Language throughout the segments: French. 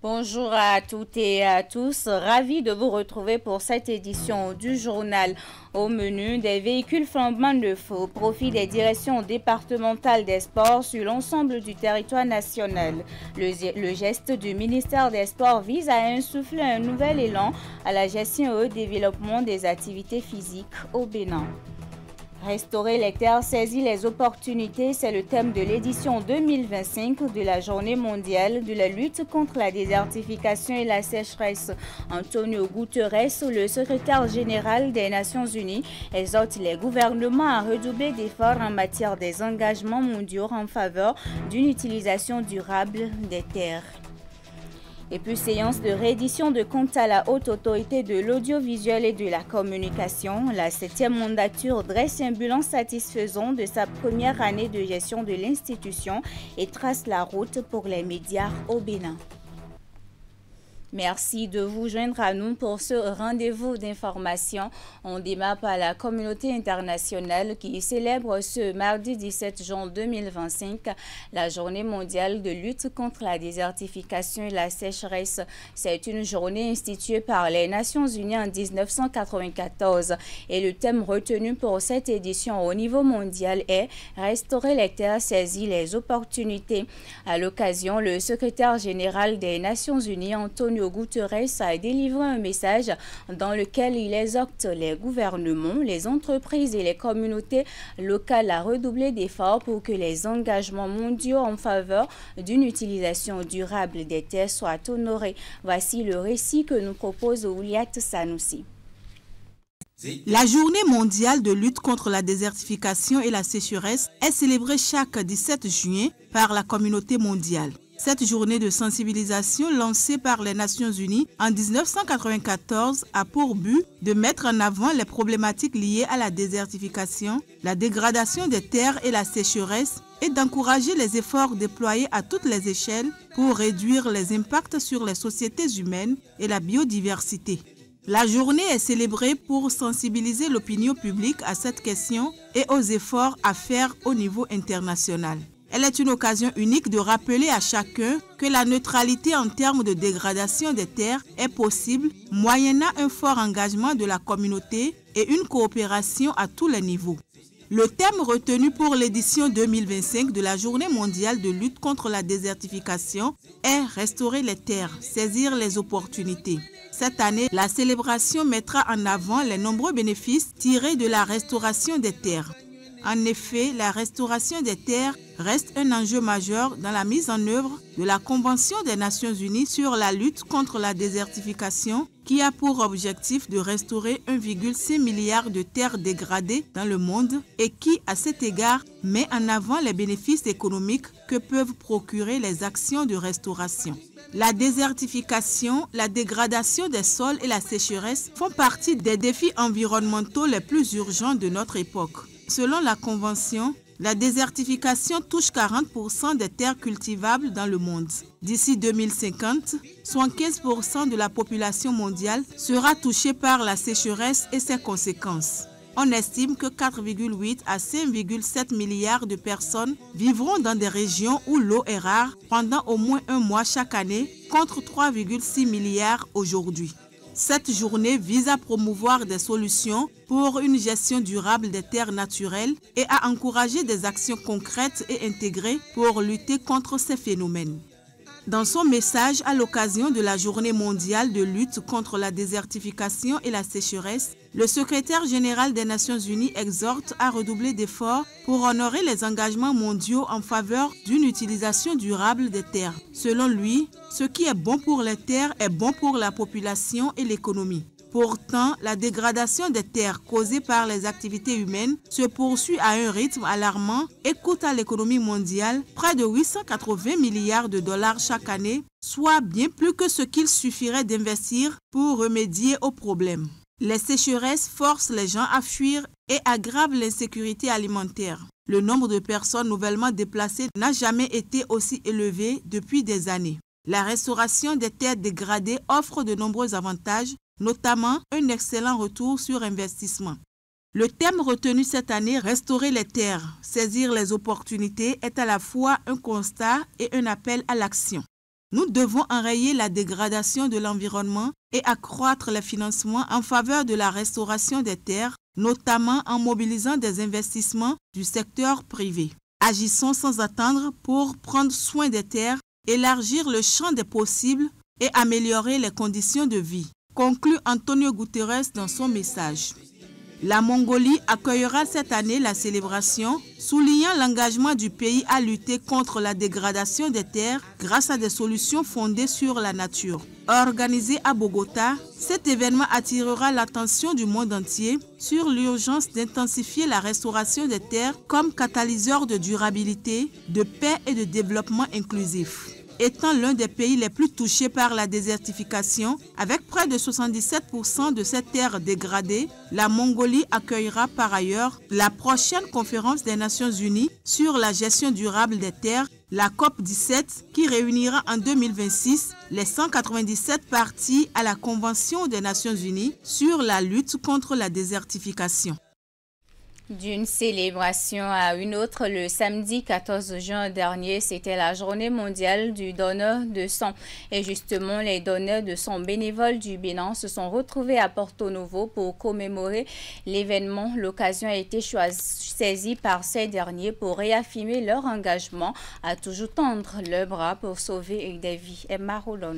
Bonjour à toutes et à tous, ravi de vous retrouver pour cette édition du journal. Au menu, des véhicules flambant neufs au profit des directions départementales des sports sur l'ensemble du territoire national. Le geste du ministère des Sports vise à insuffler un nouvel élan à la gestion et au développement des activités physiques au Bénin. Restaurer les terres, saisir les opportunités, c'est le thème de l'édition 2025 de la Journée mondiale de la lutte contre la désertification et la sécheresse. Antonio Guterres, le secrétaire général des Nations Unies, exhorte les gouvernements à redoubler d'efforts en matière des engagements mondiaux en faveur d'une utilisation durable des terres. Et puis, séance de réédition de comptes à la Haute Autorité de l'Audiovisuel et de la Communication. La 7e mandature dresse un bilan satisfaisant de sa première année de gestion de l'institution et trace la route pour les médias au Bénin. Merci de vous joindre à nous pour ce rendez-vous d'information. On démarre par la communauté internationale qui célèbre ce mardi 17 juin 2025 la journée mondiale de lutte contre la désertification et la sécheresse. C'est une journée instituée par les Nations Unies en 1994 et le thème retenu pour cette édition au niveau mondial est « Restaurer les terres, saisir les opportunités ». À l'occasion, le secrétaire général des Nations Unies, Antonio Guterres, a délivré un message dans lequel il exhorte les gouvernements, les entreprises et les communautés locales à redoubler d'efforts pour que les engagements mondiaux en faveur d'une utilisation durable des terres soient honorés. Voici le récit que nous propose Ouliat Sanoussi. La journée mondiale de lutte contre la désertification et la sécheresse est célébrée chaque 17 juin par la communauté mondiale. Cette journée de sensibilisation lancée par les Nations Unies en 1994 a pour but de mettre en avant les problématiques liées à la désertification, la dégradation des terres et la sécheresse et d'encourager les efforts déployés à toutes les échelles pour réduire les impacts sur les sociétés humaines et la biodiversité. La journée est célébrée pour sensibiliser l'opinion publique à cette question et aux efforts à faire au niveau international. Elle est une occasion unique de rappeler à chacun que la neutralité en termes de dégradation des terres est possible moyennant un fort engagement de la communauté et une coopération à tous les niveaux. Le thème retenu pour l'édition 2025 de la Journée mondiale de lutte contre la désertification est « Restaurer les terres, saisir les opportunités ». Cette année, la célébration mettra en avant les nombreux bénéfices tirés de la restauration des terres. En effet, la restauration des terres reste un enjeu majeur dans la mise en œuvre de la Convention des Nations Unies sur la lutte contre la désertification qui a pour objectif de restaurer 1,6 milliard de terres dégradées dans le monde et qui, à cet égard, met en avant les bénéfices économiques que peuvent procurer les actions de restauration. La désertification, la dégradation des sols et la sécheresse font partie des défis environnementaux les plus urgents de notre époque. Selon la Convention, la désertification touche 40% des terres cultivables dans le monde. D'ici 2050, 75% de la population mondiale sera touchée par la sécheresse et ses conséquences. On estime que 4,8 à 5,7 milliards de personnes vivront dans des régions où l'eau est rare pendant au moins un mois chaque année, contre 3,6 milliards aujourd'hui. Cette journée vise à promouvoir des solutions pour une gestion durable des terres naturelles et à encourager des actions concrètes et intégrées pour lutter contre ces phénomènes. Dans son message à l'occasion de la Journée mondiale de lutte contre la désertification et la sécheresse, le secrétaire général des Nations Unies exhorte à redoubler d'efforts pour honorer les engagements mondiaux en faveur d'une utilisation durable des terres. Selon lui, ce qui est bon pour les terres est bon pour la population et l'économie. Pourtant, la dégradation des terres causée par les activités humaines se poursuit à un rythme alarmant et coûte à l'économie mondiale près de 880 milliards de dollars chaque année, soit bien plus que ce qu'il suffirait d'investir pour remédier au problème. Les sécheresses forcent les gens à fuir et aggravent l'insécurité alimentaire. Le nombre de personnes nouvellement déplacées n'a jamais été aussi élevé depuis des années. La restauration des terres dégradées offre de nombreux avantages, notamment un excellent retour sur investissement. Le thème retenu cette année, restaurer les terres, saisir les opportunités, est à la fois un constat et un appel à l'action. Nous devons enrayer la dégradation de l'environnement et accroître les financements en faveur de la restauration des terres, notamment en mobilisant des investissements du secteur privé. Agissons sans attendre pour prendre soin des terres, élargir le champ des possibles et améliorer les conditions de vie, conclut Antonio Guterres dans son message. La Mongolie accueillera cette année la célébration, soulignant l'engagement du pays à lutter contre la dégradation des terres grâce à des solutions fondées sur la nature. Organisé à Bogota, cet événement attirera l'attention du monde entier sur l'urgence d'intensifier la restauration des terres comme catalyseur de durabilité, de paix et de développement inclusif. Étant l'un des pays les plus touchés par la désertification, avec près de 77% de ces terres dégradées, la Mongolie accueillera par ailleurs la prochaine conférence des Nations Unies sur la gestion durable des terres, la COP17, qui réunira en 2026 les 197 parties à la Convention des Nations Unies sur la lutte contre la désertification. D'une célébration à une autre, le samedi 14 juin dernier, c'était la journée mondiale du donneur de sang. Et justement, les donneurs de sang bénévoles du Bénin se sont retrouvés à Porto Novo pour commémorer l'événement. L'occasion a été saisie par ces derniers pour réaffirmer leur engagement à toujours tendre leurs bras pour sauver des vies. Emma Rolon.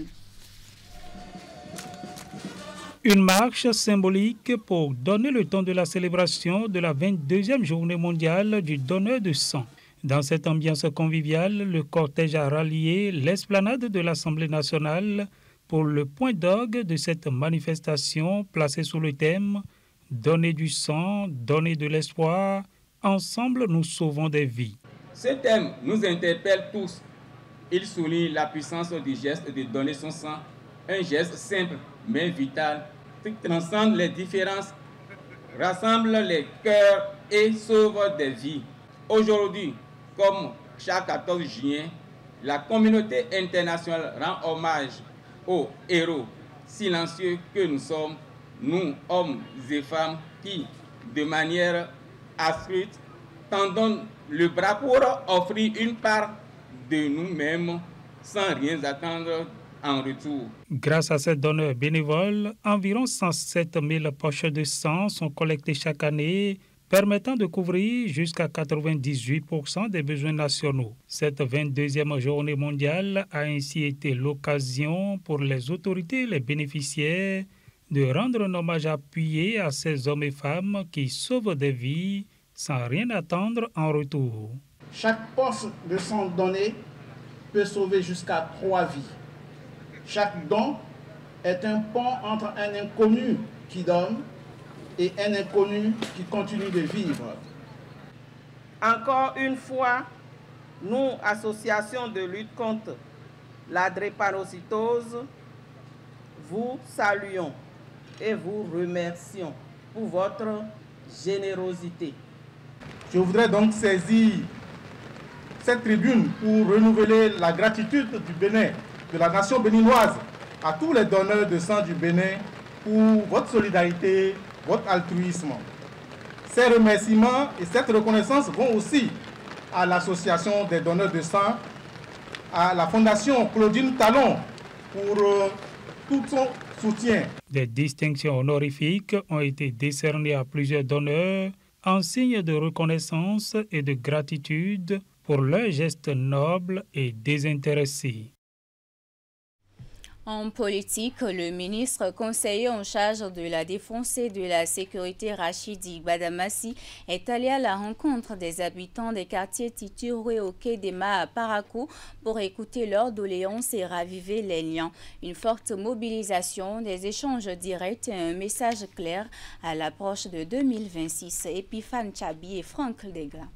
Une marche symbolique pour donner le temps de la célébration de la 22e journée mondiale du donneur de sang. Dans cette ambiance conviviale, le cortège a rallié l'esplanade de l'Assemblée nationale pour le point d'orgue de cette manifestation placée sous le thème « Donner du sang, donner de l'espoir, ensemble nous sauvons des vies ». Ce thème nous interpelle tous. Il souligne la puissance du geste de donner son sang, un geste simple mais vital, qui transcende les différences, rassemble les cœurs et sauve des vies. Aujourd'hui, comme chaque 14 juin, la communauté internationale rend hommage aux héros silencieux que nous sommes, nous, hommes et femmes, qui, de manière astuce, tendons le bras pour offrir une part de nous-mêmes sans rien attendre en retour. Grâce à ces donneurs bénévoles, environ 107 000 poches de sang sont collectées chaque année, permettant de couvrir jusqu'à 98% des besoins nationaux. Cette 22e journée mondiale a ainsi été l'occasion pour les autorités et les bénéficiaires de rendre un hommage appuyé à ces hommes et femmes qui sauvent des vies sans rien attendre en retour. Chaque poche de sang donné peut sauver jusqu'à 3 vies. Chaque don est un pont entre un inconnu qui donne et un inconnu qui continue de vivre. Encore une fois, nous, association de lutte contre la drépanocytose, vous saluons et vous remercions pour votre générosité. Je voudrais donc saisir cette tribune pour renouveler la gratitude du Bénin, de la nation béninoise, à tous les donneurs de sang du Bénin pour votre solidarité, votre altruisme. Ces remerciements et cette reconnaissance vont aussi à l'association des donneurs de sang, à la fondation Claudine Talon pour tout son soutien. Des distinctions honorifiques ont été décernées à plusieurs donneurs en signe de reconnaissance et de gratitude pour leurs gestes nobles et désintéressés. En politique, le ministre conseiller en charge de la défense et de la sécurité Rachidi Badamassi est allé à la rencontre des habitants des quartiers Tituré au quai d'Ema à Parakou pour écouter leurs doléances et raviver les liens. Une forte mobilisation, des échanges directs et un message clair à l'approche de 2026. Epiphane Chabi et Franck Legla.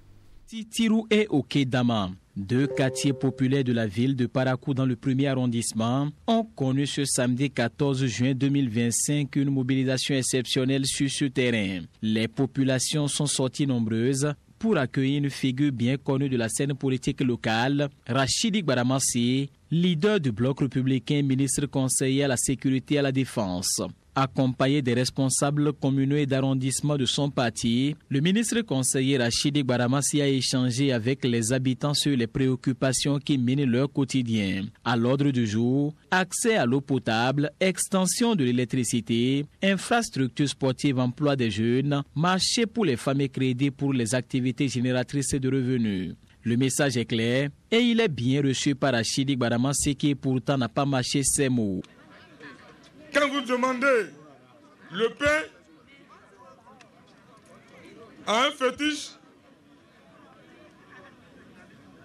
Titirou et au quai d'Ama, deux quartiers populaires de la ville de Parakou dans le 1er arrondissement, ont connu ce samedi 14 juin 2025 une mobilisation exceptionnelle sur ce terrain. Les populations sont sorties nombreuses pour accueillir une figure bien connue de la scène politique locale, Rachidi Badamassi, leader du bloc républicain, ministre conseiller à la sécurité et à la défense. Accompagné des responsables communaux et d'arrondissement de son parti, le ministre conseiller Rachidi Baramassi a échangé avec les habitants sur les préoccupations qui minent leur quotidien. À l'ordre du jour, accès à l'eau potable, extension de l'électricité, infrastructures sportives, emploi des jeunes, marché pour les femmes et crédit pour les activités génératrices de revenus. Le message est clair et il est bien reçu par Rachidi Baramassi qui pourtant n'a pas mâché ses mots. Quand vous demandez le pain à un fétiche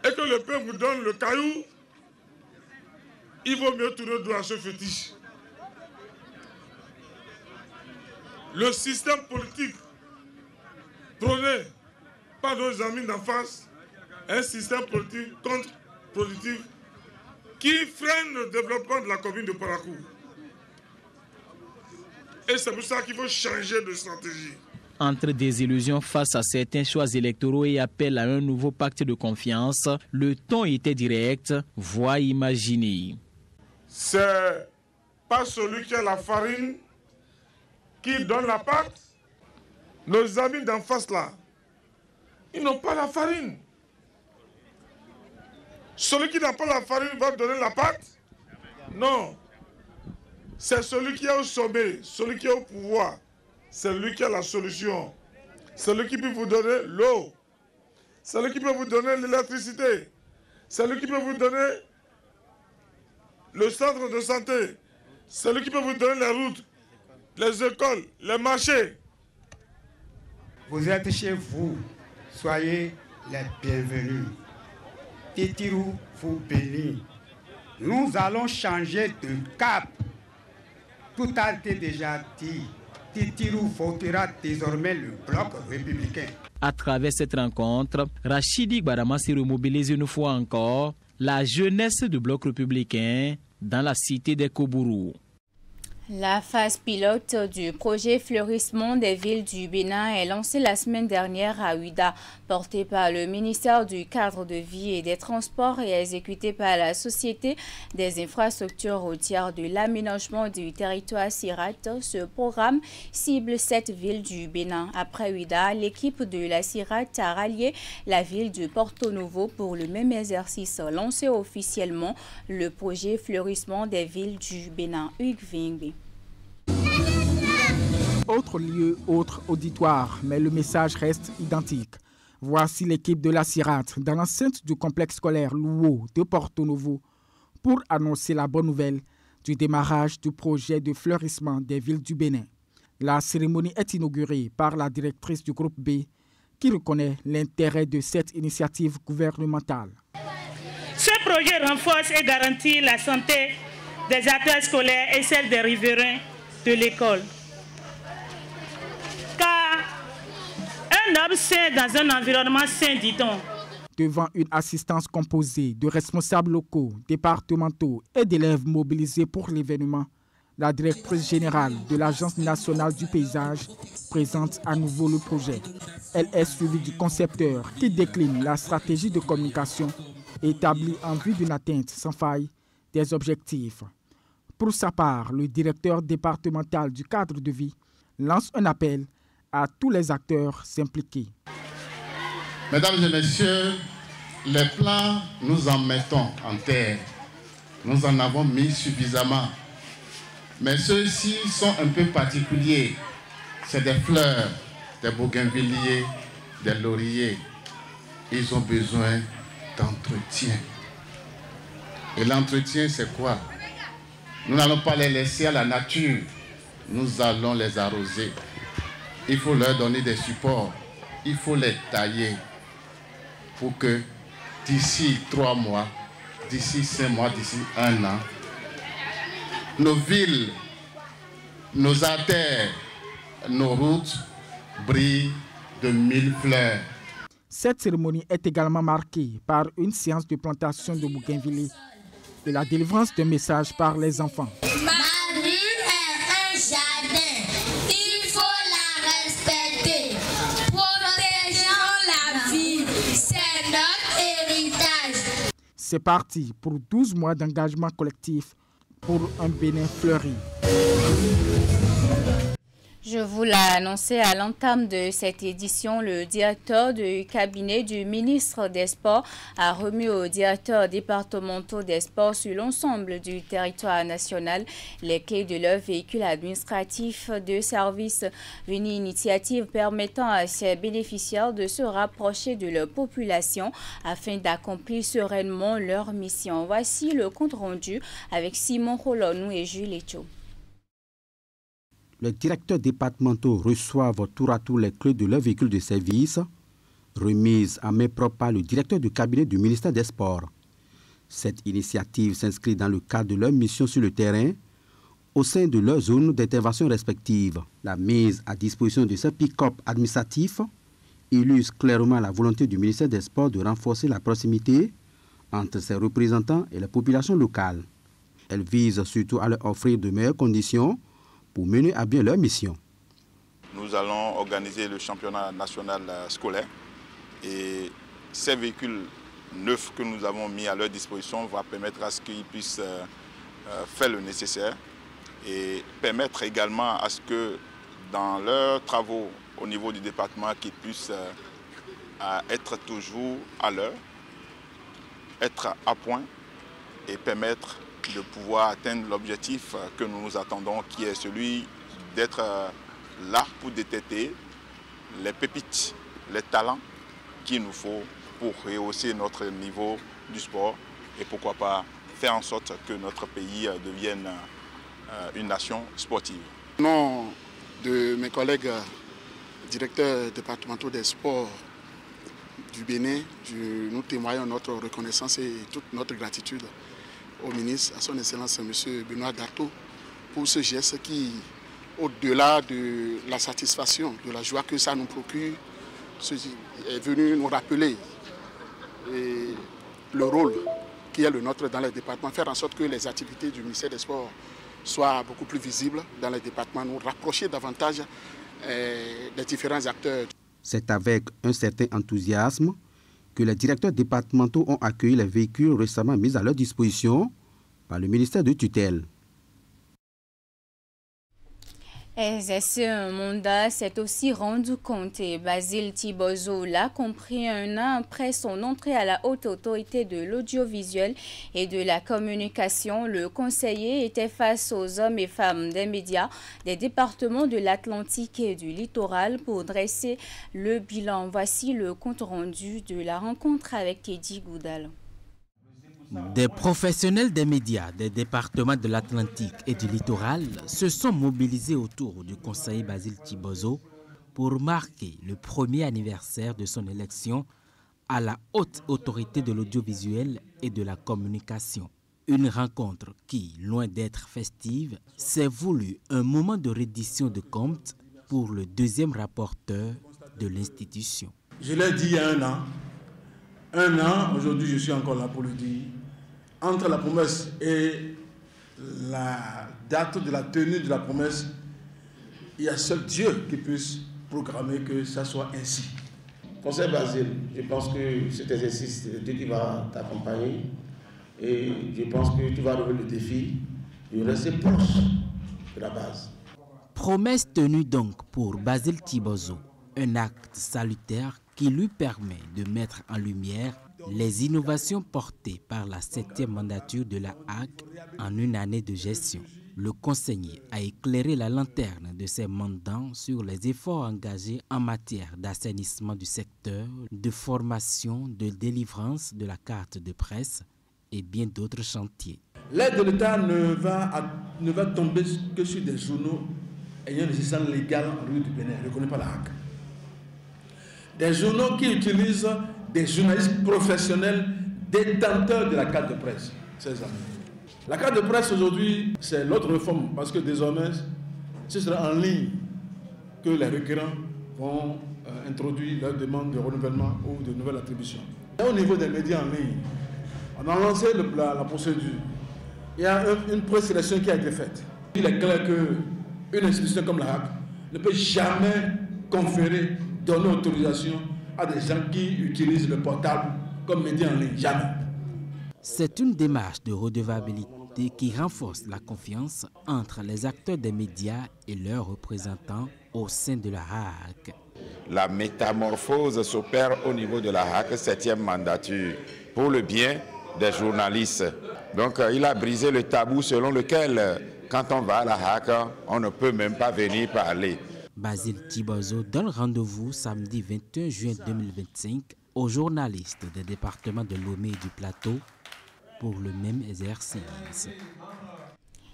et que le pain vous donne le caillou, il vaut mieux tourner le dos à ce fétiche. Le système politique prôné par nos amis d'en face est un système politique contre-productif qui freine le développement de la commune de Parakou. Et c'est pour ça qu'il faut changer de stratégie. Entre désillusions face à certains choix électoraux et appel à un nouveau pacte de confiance, le ton était direct, voire imaginé. C'est pas celui qui a la farine qui donne la pâte. Nos amis d'en face là, ils n'ont pas la farine. Celui qui n'a pas la farine va donner la pâte? Non. C'est celui qui est au sommet, celui qui est au pouvoir. C'est lui qui a la solution. C'est lui qui peut vous donner l'eau. C'est lui qui peut vous donner l'électricité. C'est lui qui peut vous donner le centre de santé. C'est lui qui peut vous donner les routes, les écoles, les marchés. Vous êtes chez vous. Soyez les bienvenus. Titirou vous bénit. Nous allons changer de cap. Tout a été déjà dit. Titirou votera désormais le bloc républicain. À travers cette rencontre, Rachidi Baramassi remobilise une fois encore la jeunesse du bloc républicain dans la cité des Koubourou. La phase pilote du projet Fleurissement des villes du Bénin est lancée la semaine dernière à Ouida, portée par le ministère du Cadre de vie et des Transports et exécutée par la Société des infrastructures routières de l'aménagement du territoire SIRAT. Ce programme cible 7 villes du Bénin. Après Ouida, l'équipe de la SIRAT a rallié la ville de Porto Novo pour le même exercice. Lancé officiellement le projet Fleurissement des villes du Bénin. Hugues Vingbe. Autre lieu, autre auditoire, mais le message reste identique. Voici l'équipe de la SIRAT dans l'enceinte du complexe scolaire Louo de Porto Novo pour annoncer la bonne nouvelle du démarrage du projet de fleurissement des villes du Bénin. La cérémonie est inaugurée par la directrice du groupe B qui reconnaît l'intérêt de cette initiative gouvernementale. Ce projet renforce et garantit la santé des acteurs scolaires et celle des riverains de l'école. Car un homme sain dans un environnement sain, dit-on. Devant une assistance composée de responsables locaux, départementaux et d'élèves mobilisés pour l'événement, la directrice générale de l'Agence nationale du paysage présente à nouveau le projet. Elle est suivie du concepteur qui décline la stratégie de communication établie en vue d'une atteinte sans faille des objectifs. Pour sa part, le directeur départemental du cadre de vie lance un appel à tous les acteurs impliqués. Mesdames et messieurs, les plans, nous en mettons en terre. Nous en avons mis suffisamment. Mais ceux-ci sont un peu particuliers. C'est des fleurs, des bougainvilliers, des lauriers. Ils ont besoin d'entretien. Et l'entretien, c'est quoi? Nous n'allons pas les laisser à la nature. Nous allons les arroser. Il faut leur donner des supports. Il faut les tailler pour que d'ici 3 mois, d'ici 5 mois, d'ici 1 an, nos villes, nos artères, nos routes brillent de 1000 fleurs. Cette cérémonie est également marquée par une séance de plantation de bougainvilliers et la délivrance de messages par les enfants. Ma rue est un jardin. Il faut la respecter. Protégeons la vie. C'est notre héritage. C'est parti pour 12 mois d'engagement collectif pour un Bénin fleuri. Je vous l'ai annoncé à l'entame de cette édition, le directeur du cabinet du ministre des Sports a remis aux directeurs départementaux des sports sur l'ensemble du territoire national les clés de leur véhicule administratif de service. Une initiative permettant à ces bénéficiaires de se rapprocher de leur population afin d'accomplir sereinement leur mission. Voici le compte rendu avec Simon Rolonou et Jules Echo. Les directeurs départementaux reçoivent tour à tour les clés de leur véhicule de service, remises à main propre par le directeur du cabinet du ministère des Sports. Cette initiative s'inscrit dans le cadre de leur mission sur le terrain, au sein de leur zone d'intervention respective. La mise à disposition de ce pick-up administratif illustre clairement la volonté du ministère des Sports de renforcer la proximité entre ses représentants et la population locale. Elle vise surtout à leur offrir de meilleures conditions pour mener à bien leur mission. Nous allons organiser le championnat national scolaire et ces véhicules neufs que nous avons mis à leur disposition vont permettre à ce qu'ils puissent faire le nécessaire et permettre également à ce que dans leurs travaux au niveau du département qu'ils puissent être toujours à l'heure, être à point et permettre de pouvoir atteindre l'objectif que nous nous attendons, qui est celui d'être là pour détecter les pépites, les talents qu'il nous faut pour rehausser notre niveau du sport et pourquoi pas faire en sorte que notre pays devienne une nation sportive. Au nom de mes collègues directeurs départementaux des sports du Bénin, nous témoignons notre reconnaissance et toute notre gratitude au ministre, à son Excellence M. Benoît Darto, pour ce geste qui, au-delà de la satisfaction, de la joie que ça nous procure, est venu nous rappeler le rôle qui est le nôtre dans les départements, faire en sorte que les activités du ministère des Sports soient beaucoup plus visibles dans les départements, nous rapprocher davantage des différents acteurs. C'est avec un certain enthousiasme que les directeurs départementaux ont accueilli les véhicules récemment mis à leur disposition par le ministère de tutelle. Un mandat s'est aussi rendu compte et Basile Thibozo l'a compris un an après son entrée à la haute autorité de l'audiovisuel et de la communication. Le conseiller était face aux hommes et femmes des médias des départements de l'Atlantique et du littoral pour dresser le bilan. Voici le compte rendu de la rencontre avec Teddy Goudal. Des professionnels des médias des départements de l'Atlantique et du littoral se sont mobilisés autour du conseiller Basile Thibozo pour marquer le premier anniversaire de son élection à la haute autorité de l'audiovisuel et de la communication. Une rencontre qui, loin d'être festive, s'est voulu un moment de reddition de comptes pour le deuxième rapporteur de l'institution. Je l'ai dit il y a un an, aujourd'hui je suis encore là pour le dire, entre la promesse et la date de la tenue de la promesse, il y a seul Dieu qui puisse programmer que ça soit ainsi. Conseil Basile, je pense que cet exercice, c'est Dieu qui va t'accompagner et je pense que tu vas relever le défi de rester proche de la base. Promesse tenue donc pour Basile Thibozo, un acte salutaire qui lui permet de mettre en lumière les innovations portées par la 7e mandature de la HAC en une année de gestion. Le conseiller a éclairé la lanterne de ses mandants sur les efforts engagés en matière d'assainissement du secteur, de formation, de délivrance de la carte de presse et bien d'autres chantiers. L'aide de l'État ne va tomber que sur des journaux ayant une licence légale en République du Bénin. Je ne connais pas la HAC. Des journaux qui utilisent des journalistes professionnels détenteurs de la carte de presse. La carte de presse aujourd'hui, c'est l'autre réforme parce que désormais, ce sera en ligne que les requérants vont introduire leur demande de renouvellement ou de nouvelle attribution. Et au niveau des médias en ligne, on a lancé la procédure. Il y a une présélection qui a été faite. Il est clair qu'une institution comme la HAC ne peut jamais conférer, donner autorisation à des gens qui utilisent le portable comme média en ligne. Jamais. C'est une démarche de redevabilité activité qui renforce la confiance entre les acteurs des médias et leurs représentants au sein de la HAC. La métamorphose s'opère au niveau de la HAC, 7e mandature, pour le bien des journalistes. Donc il a brisé le tabou selon lequel, quand on va à la HAC, on ne peut même pas venir parler. Basile Tibozo donne rendez-vous samedi 21 juin 2025 aux journalistes des départements de Lomé et du Plateau pour le même exercice.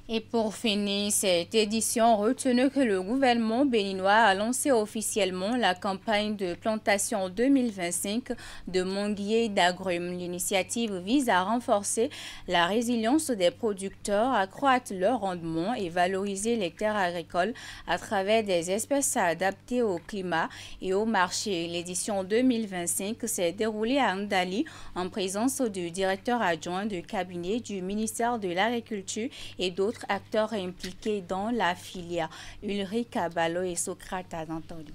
Et pour finir cette édition, retenez que le gouvernement béninois a lancé officiellement la campagne de plantation 2025 de manguiers et d'agrumes. L'initiative vise à renforcer la résilience des producteurs, accroître leur rendement et valoriser les terres agricoles à travers des espèces adaptées au climat et au marché. L'édition 2025 s'est déroulée à Ndali en présence du directeur adjoint de cabinet du ministère de l'Agriculture et d'autres acteurs impliqués dans la filière. Ulrich Caballo et Socrate Anthony.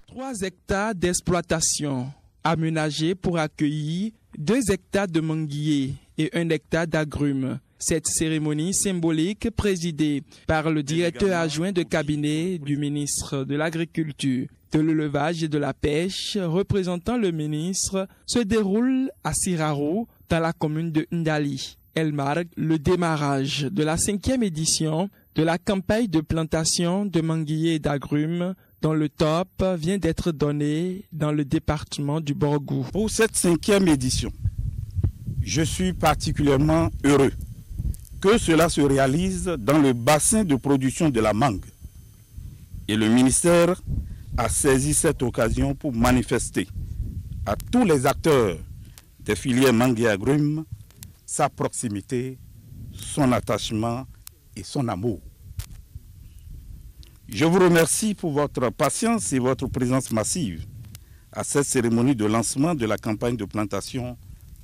3 hectares d'exploitation aménagés pour accueillir 2 hectares de manguiers et 1 hectare d'agrumes. Cette cérémonie symbolique présidée par le directeur adjoint de cabinet du ministre de l'Agriculture, de l'élevage et de la pêche, représentant le ministre, se déroule à Siraro, dans la commune de Ndali. Elle marque le démarrage de la 5e édition de la campagne de plantation de manguiers et d'agrumes dont le top vient d'être donné dans le département du Borgou. Pour cette 5e édition, je suis particulièrement heureux que cela se réalise dans le bassin de production de la mangue. Et le ministère a saisi cette occasion pour manifester à tous les acteurs des filières mangue et agrumes sa proximité, son attachement et son amour. Je vous remercie pour votre patience et votre présence massive à cette cérémonie de lancement de la campagne de plantation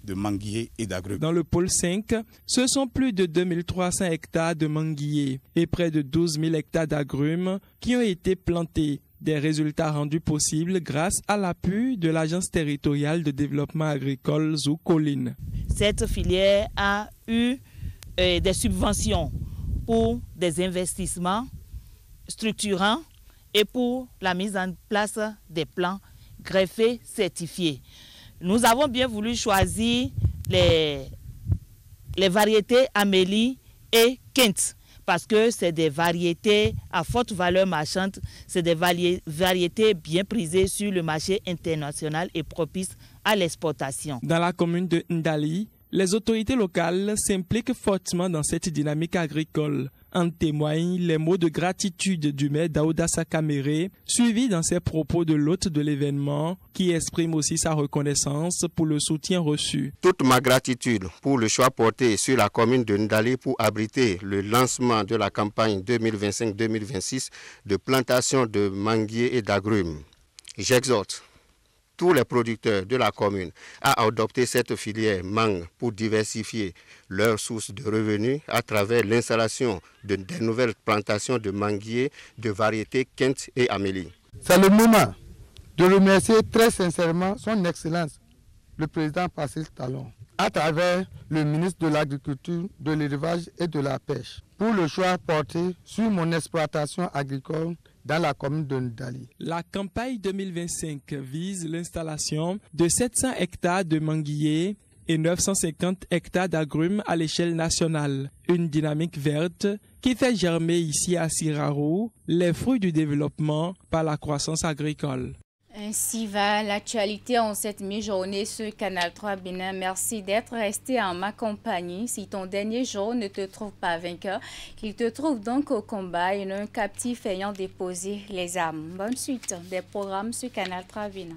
de manguiers et d'agrumes. Dans le pôle 5, ce sont plus de 2300 hectares de manguiers et près de 12 000 hectares d'agrumes qui ont été plantés. Des résultats rendus possibles grâce à l'appui de l'Agence territoriale de développement agricole Zoukoline. Cette filière a eu des subventions pour des investissements structurants et pour la mise en place des plans greffés certifiés. Nous avons bien voulu choisir les variétés Amélie et Kent, parce que c'est des variétés à forte valeur marchande, c'est des variétés bien prisées sur le marché international et propices à l'exportation. Dans la commune de Ndali, les autorités locales s'impliquent fortement dans cette dynamique agricole. En témoignent les mots de gratitude du maire Daouda Sakamere, suivi dans ses propos de l'hôte de l'événement, qui exprime aussi sa reconnaissance pour le soutien reçu. Toute ma gratitude pour le choix porté sur la commune de Ndali pour abriter le lancement de la campagne 2025-2026 de plantation de manguiers et d'agrumes. J'exhorte tous les producteurs de la commune à adopter cette filière mangue pour diversifier leurs sources de revenus à travers l'installation de des nouvelles plantations de manguiers de variétés Kent et Amélie. C'est le moment de remercier très sincèrement son Excellence, le président Pascal Talon, à travers le ministre de l'Agriculture, de l'Élevage et de la Pêche, pour le choix porté sur mon exploitation agricole dans la commune de Ndali. La campagne 2025 vise l'installation de 700 hectares de manguiers et 950 hectares d'agrumes à l'échelle nationale. Une dynamique verte qui fait germer ici à Siraro les fruits du développement par la croissance agricole. Ainsi va l'actualité en cette mi-journée sur Canal 3 Bénin. Merci d'être resté en ma compagnie. Si ton dernier jour ne te trouve pas vainqueur, qu'il te trouve donc au combat et non captif ayant déposé les armes. Bonne suite des programmes sur Canal 3 Bénin.